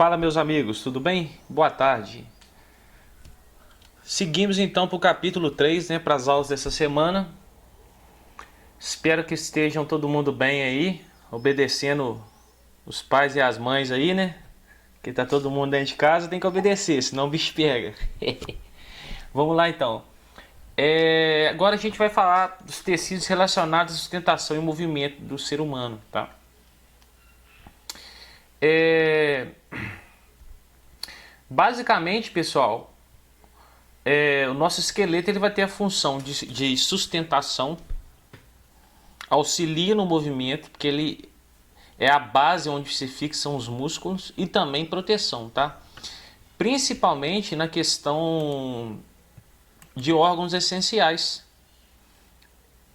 Fala, meus amigos, tudo bem? Boa tarde. Seguimos então para o capítulo 3, né, para as aulas dessa semana. Espero que estejam todo mundo bem aí, obedecendo os pais e as mães aí, né? Que tá todo mundo dentro de casa, tem que obedecer, senão o bicho pega. Vamos lá então. Agora a gente vai falar dos tecidos relacionados à sustentação e movimento do ser humano, tá? Basicamente, pessoal, o nosso esqueleto ele vai ter a função de sustentação, auxilia no movimento, porque ele é a base onde se fixam os músculos, e também proteção, tá? Principalmente na questão de órgãos essenciais.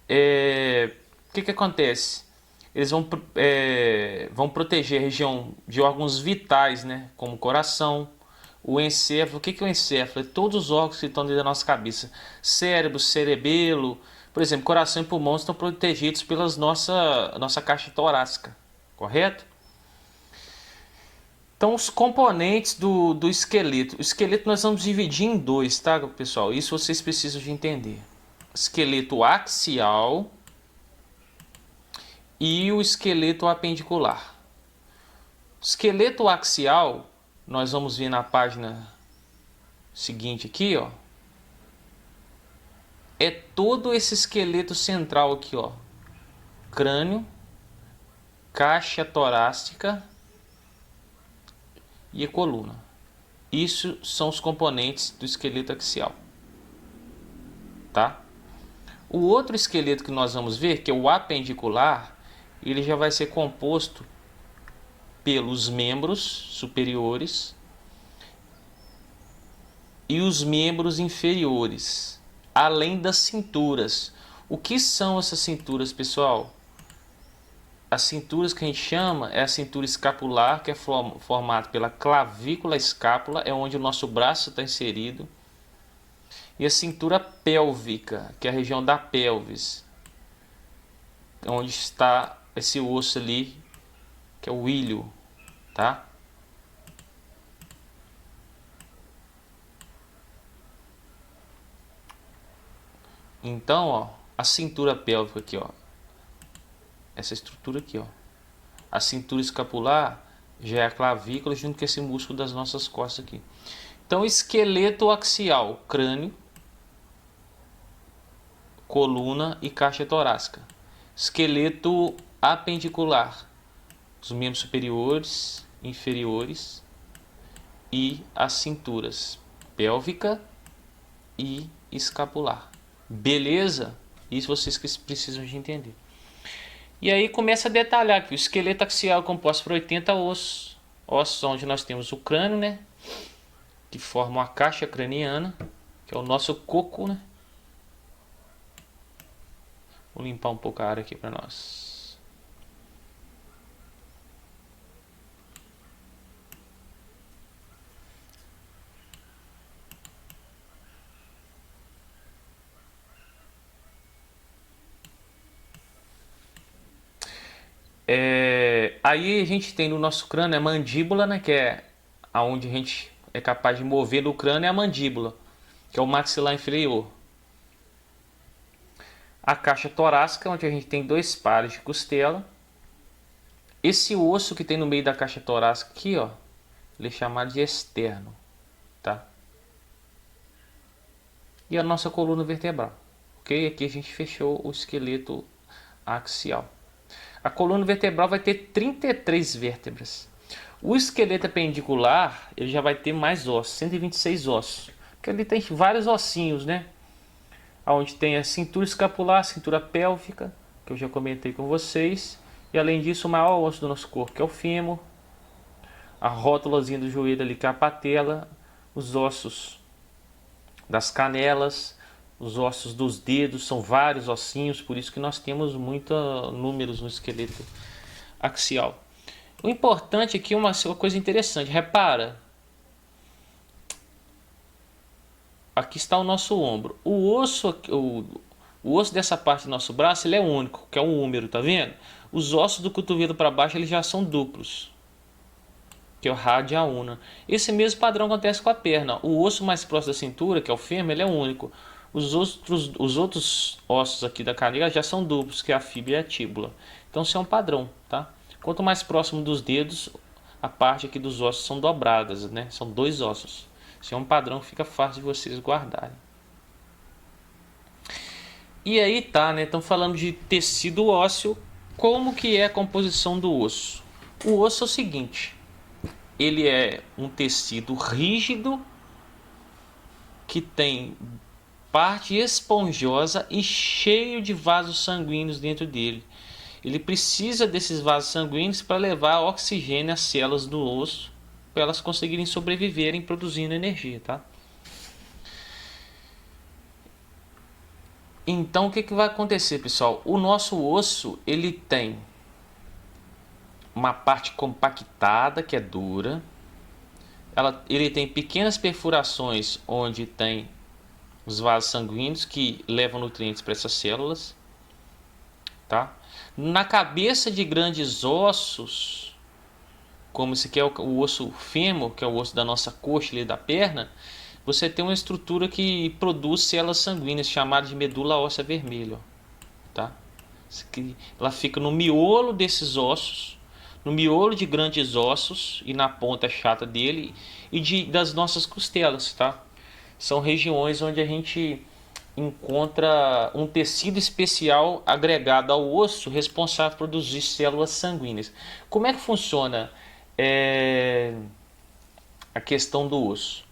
O que acontece? Eles vão proteger a região de órgãos vitais, né? Como o coração, o encéfalo. O que é o encéfalo? É todos os órgãos que estão dentro da nossa cabeça. Cérebro, cerebelo, por exemplo, coração e pulmão estão protegidos pela nossa caixa torácica, correto? Então, os componentes do esqueleto. O esqueleto nós vamos dividir em dois, tá, pessoal? Isso vocês precisam de entender. Esqueleto axial e o esqueleto apendicular. Esqueleto axial, nós vamos ver na página seguinte aqui, ó. É todo esse esqueleto central aqui, ó. Crânio, caixa torácica e a coluna. Isso são os componentes do esqueleto axial, tá? O outro esqueleto que nós vamos ver, que é o apendicular, ele já vai ser composto pelos membros superiores e os membros inferiores, além das cinturas. O que são essas cinturas, pessoal? As cinturas que a gente chama é a cintura escapular, que é formada pela clavícula escápula, é onde o nosso braço está inserido. E a cintura pélvica, que é a região da pelvis, onde está esse osso ali, que é o ilho, tá? Então, ó, a cintura pélvica aqui, ó, essa estrutura aqui, ó, a cintura escapular já é a clavícula junto com esse músculo das nossas costas aqui. Então, esqueleto axial, crânio, coluna e caixa torácica. Esqueleto apendicular, os membros superiores, inferiores e as cinturas pélvica e escapular. Beleza? Isso vocês que precisam de entender. E aí começa a detalhar que o esqueleto axial é composto por 80 ossos. Ossos onde nós temos o crânio, né? Que forma a caixa craniana, que é o nosso coco, né? Vou limpar um pouco a área aqui para nós. Aí a gente tem no nosso crânio a mandíbula, né? Que é aonde a gente é capaz de mover do crânio, é a mandíbula, que é o maxilar inferior. A caixa torácica, onde a gente tem dois pares de costela. Esse osso que tem no meio da caixa torácica aqui, ó, ele é chamado de externo, tá? E a nossa coluna vertebral, ok? Aqui a gente fechou o esqueleto axial. A coluna vertebral vai ter 33 vértebras. O esqueleto apendicular, ele já vai ter mais ossos, 126 ossos. Porque ali tem vários ossinhos, né? Onde tem a cintura escapular, a cintura pélvica, que eu já comentei com vocês. E além disso, o maior osso do nosso corpo, que é o fêmur. A rótulazinha do joelho ali, que é a patela. Os ossos das canelas. Os ossos dos dedos, são vários ossinhos. Por isso que nós temos muitos números no esqueleto axial. O importante aqui é uma coisa interessante. Repara. Aqui está o nosso ombro. O osso dessa parte do nosso braço ele é único, que é um húmero, tá vendo? Os ossos do cotovelo para baixo eles já são duplos. que é o rádio una. Esse mesmo padrão acontece com a perna. O osso mais próximo da cintura, que é o fêmur, ele é único. Os outros ossos aqui da canela já são duplos, que é a fíbula e a tíbula. Então isso é um padrão, tá? Quanto mais próximo dos dedos, a parte aqui dos ossos são dobradas, né? São dois ossos. Isso é um padrão que fica fácil de vocês guardarem. E aí tá, né? Estamos falando de tecido ósseo. Como que é a composição do osso? O osso é o seguinte: ele é um tecido rígido que tem parte esponjosa e cheio de vasos sanguíneos dentro dele. Ele precisa desses vasos sanguíneos para levar oxigênio às células do osso, para elas conseguirem sobreviverem produzindo energia, tá? Então o que vai acontecer, pessoal? O nosso osso, ele tem uma parte compactada, que é dura. Ele tem pequenas perfurações onde tem os vasos sanguíneos que levam nutrientes para essas células, tá? Na cabeça de grandes ossos, como esse aqui é o osso fêmur, que é o osso da nossa coxa ali da perna, você tem uma estrutura que produz células sanguíneas chamada de medula óssea vermelha, tá? Ela fica no miolo desses ossos, no miolo de grandes ossos e na ponta chata dele e das nossas costelas, tá? São regiões onde a gente encontra um tecido especial agregado ao osso responsável por produzir células sanguíneas. Como é que funciona a questão do osso?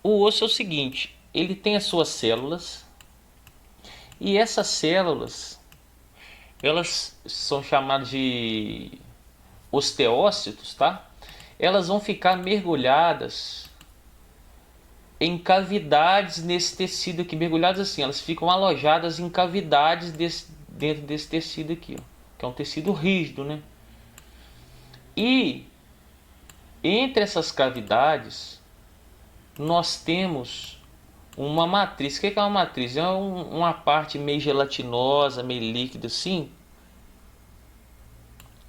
O osso é o seguinte: ele tem as suas células e essas células, elas são chamadas de osteócitos, tá? Elas vão ficar mergulhadas em cavidades nesse tecido aqui, mergulhadas assim, elas ficam alojadas em cavidades dentro desse tecido aqui, ó, que é um tecido rígido, né? E entre essas cavidades nós temos uma matriz. O que é uma matriz? É uma parte meio gelatinosa, meio líquida assim,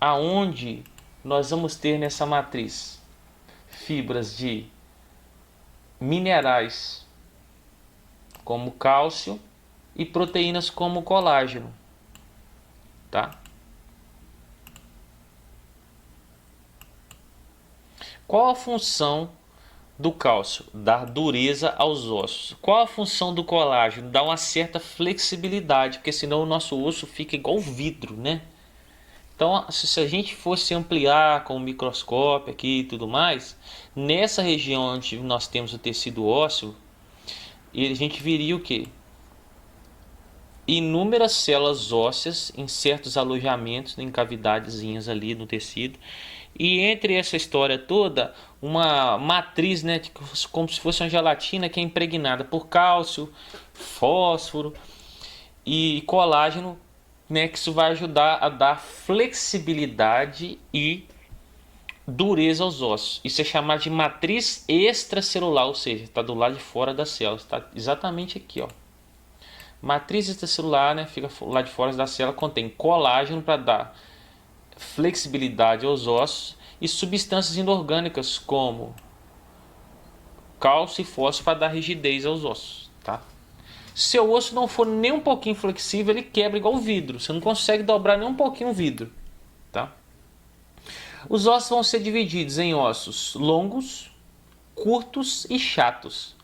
aonde nós vamos ter nessa matriz fibras de minerais como cálcio e proteínas como colágeno, tá? Qual a função do cálcio? Dar dureza aos ossos. Qual a função do colágeno? Dar uma certa flexibilidade, porque senão o nosso osso fica igual vidro, né? Então, se a gente fosse ampliar com o microscópio aqui e tudo mais, nessa região onde nós temos o tecido ósseo, a gente viria o quê? Inúmeras células ósseas em certos alojamentos, em cavidadezinhas ali no tecido. E entre essa história toda, uma matriz, né, como se fosse uma gelatina que é impregnada por cálcio, fósforo e colágeno, né, que isso vai ajudar a dar flexibilidade e dureza aos ossos. Isso é chamado de matriz extracelular, ou seja, está do lado de fora das células, está exatamente aqui, ó. Matriz extracelular, né, fica lá de fora da célula, contém colágeno para dar flexibilidade aos ossos e substâncias inorgânicas como cálcio e fósforo para dar rigidez aos ossos, tá? Se o osso não for nem um pouquinho flexível, ele quebra igual vidro. Você não consegue dobrar nem um pouquinho o vidro, tá? Os ossos vão ser divididos em ossos longos, curtos e chatos.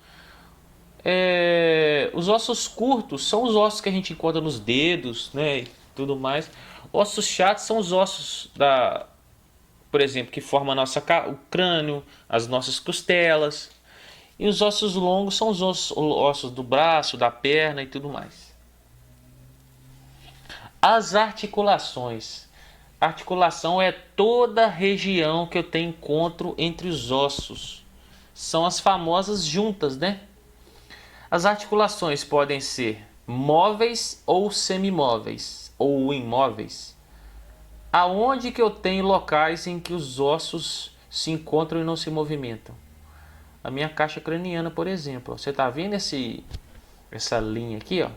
Os ossos curtos são os ossos que a gente encontra nos dedos, né, e tudo mais. Ossos chatos são os ossos por exemplo, que formam o crânio, as nossas costelas. E os ossos longos são os ossos do braço, da perna e tudo mais. As articulações. A articulação é toda a região que eu tenho encontro entre os ossos. São as famosas juntas, né? As articulações podem ser móveis ou semimóveis ou imóveis. Aonde que eu tenho locais em que os ossos se encontram e não se movimentam? A minha caixa craniana, por exemplo. Você está vendo essa linha aqui, ó?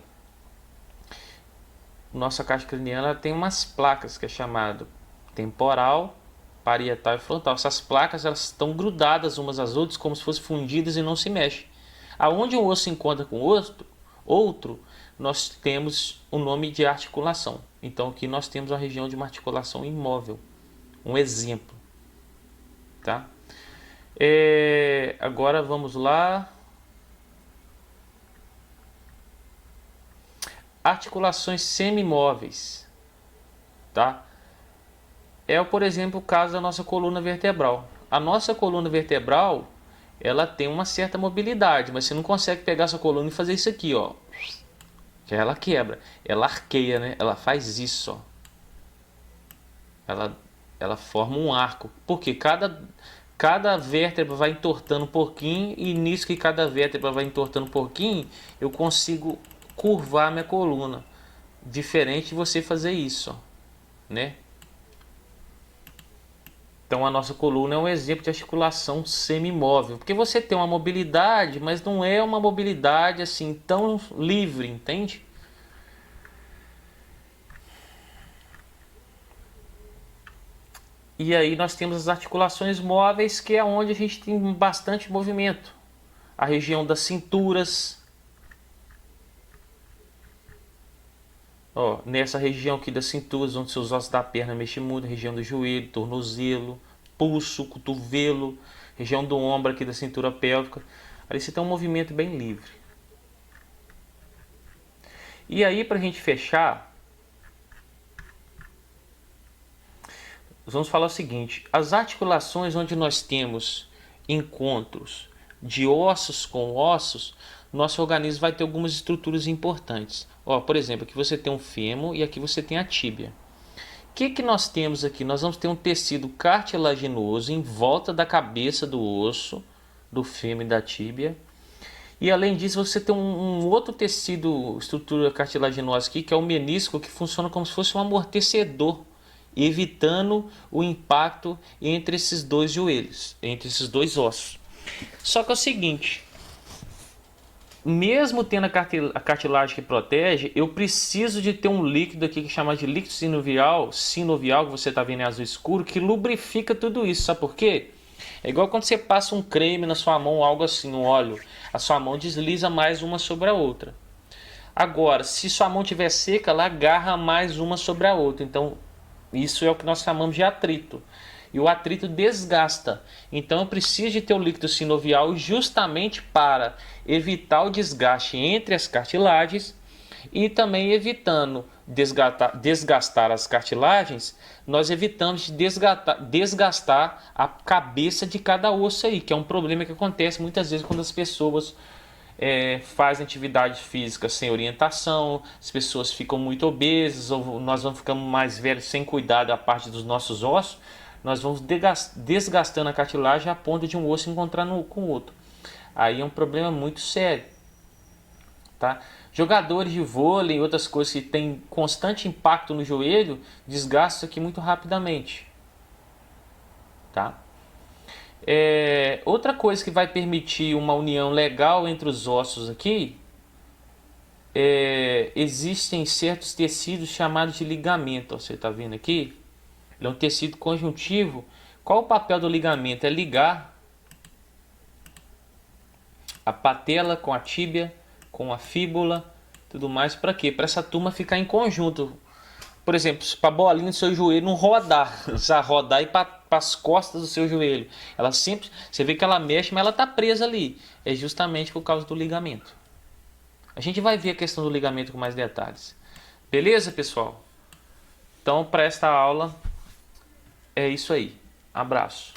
Nossa caixa craniana tem umas placas que é chamado temporal, parietal e frontal. Essas placas elas estão grudadas umas às outras como se fossem fundidas e não se mexem. Aonde um osso se encontra com outro, nós temos o nome de articulação. Então aqui nós temos a região de uma articulação imóvel. Um exemplo. Tá? Agora vamos lá. Articulações semimóveis. Tá? Por exemplo, o caso da nossa coluna vertebral. A nossa coluna vertebral, ela tem uma certa mobilidade, mas você não consegue pegar essa coluna e fazer isso aqui, ó. Que ela quebra, ela arqueia, né? Ela faz isso, ó. Ela forma um arco, porque cada vértebra vai entortando um pouquinho, e nisso que cada vértebra vai entortando um pouquinho, eu consigo curvar minha coluna. Diferente de você fazer isso, ó, né? Então a nossa coluna é um exemplo de articulação semimóvel, porque você tem uma mobilidade, mas não é uma mobilidade assim tão livre, entende? E aí nós temos as articulações móveis, que é onde a gente tem bastante movimento. A região das cinturas. Ó, nessa região aqui das cinturas, onde seus ossos da perna mexem muito, região do joelho, tornozelo, pulso, cotovelo, região do ombro aqui da cintura pélvica. Ali você tem um movimento bem livre. E aí, para a gente fechar, vamos falar o seguinte: as articulações onde nós temos encontros de ossos com ossos, nosso organismo vai ter algumas estruturas importantes. Ó, por exemplo, aqui você tem um fêmur e aqui você tem a tíbia. O que nós temos aqui? Nós vamos ter um tecido cartilaginoso em volta da cabeça do osso, do fêmur e da tíbia. E além disso, você tem um outro tecido, estrutura cartilaginosa aqui, que é o menisco, que funciona como se fosse um amortecedor, evitando o impacto entre esses dois joelhos, entre esses dois ossos. Só que é o seguinte, mesmo tendo a cartilagem que protege, eu preciso de ter um líquido aqui que chama de líquido sinovial, que você está vendo em azul escuro, que lubrifica tudo isso. Sabe por quê? É igual quando você passa um creme na sua mão, algo assim, um óleo. A sua mão desliza mais uma sobre a outra. Agora, se sua mão estiver seca, ela agarra mais uma sobre a outra. Então, isso é o que nós chamamos de atrito. E o atrito desgasta. Então eu preciso de ter o líquido sinovial justamente para evitar o desgaste entre as cartilagens e também evitando desgastar as cartilagens, nós evitamos de desgastar a cabeça de cada osso aí, que é um problema que acontece muitas vezes quando as pessoas fazem atividade física sem orientação, as pessoas ficam muito obesas, ou nós vamos ficando mais velhos sem cuidar da parte dos nossos ossos, nós vamos desgastando a cartilagem a ponto de um osso encontrar com o outro. Aí é um problema muito sério. Tá? Jogadores de vôlei e outras coisas que têm constante impacto no joelho, desgastam isso aqui muito rapidamente. Tá? Outra coisa que vai permitir uma união legal entre os ossos aqui, existem certos tecidos chamados de ligamento. Ó, você está vendo aqui? Ele é um tecido conjuntivo. Qual o papel do ligamento? É ligar a patela com a tíbia, com a fíbula, tudo mais. Para quê? Para essa turma ficar em conjunto. Por exemplo, para a bolinha do seu joelho não rodar, rodar e para as costas do seu joelho. Ela sempre, você vê que ela mexe, mas ela está presa ali. É justamente por causa do ligamento. A gente vai ver a questão do ligamento com mais detalhes. Beleza, pessoal? Então, para esta aula, é isso aí. Abraço.